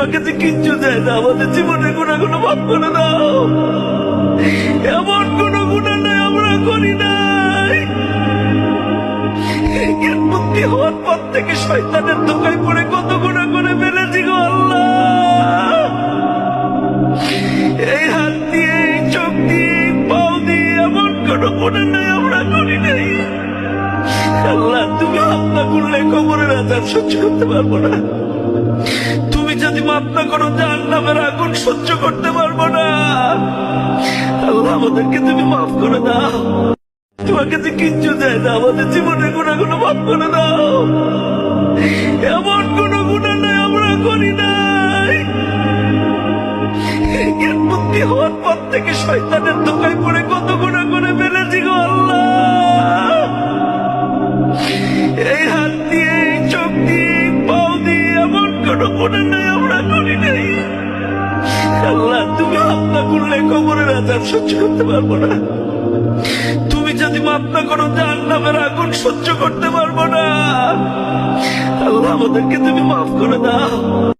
তোমাকে যে কিচ্ছু চাই না, আমাদের জীবনের গুণাগুলো মাফ করে দাও। এমন কোন গুণা নাই আমরা করি নাই। জ্ঞান বুদ্ধি হওয়ার পর থেকে শয়তানের ধোকায় পড়ে কত গুণা করে ফেলেছি গো আল্লাহ। এই হাত দিয়ে, এই চোখ দিয়ে, এই পাও দিয়ে এমন কোন গুণা নাই আমরা করি নাই। আল্লাহ, তুমি মাফ না করলে কবরের আযাব সহ্য করতে পারবো না। তুমি যদি মাফ না করো জাহান্নামের আগুন সহ্য করতে পারবো না। আল্লাহ, আমাদেরকে তুমি মাফ করে দাও। তোমাকে যে কিচ্ছু চাই না, আমাদের জীবনের গুণাগুলো মাফ করে দাও। এমন কোন গুণা নাই আমরা করি নাই। জ্ঞান বুদ্ধি হওয়ার পর থেকে শয়তানের ধোকায় পড়ে কত গুণা করে ফেলেছি গো আল্লাহ। এই হাত দিয়ে, এই চোখ দিয়ে, এই পাও দিয়ে এমন কোন গুণা নাই আমরা করি নাই। আল্লাহ, তুমি মাফ না করলে কবরের আযাব সহ্য করতে পারবো না। তুমি যদি মাফ না করো জাহান্নামের আগুন সহ্য করতে পারবো না। আল্লাহ, আমাদেরকে তুমি মাফ করে দাও।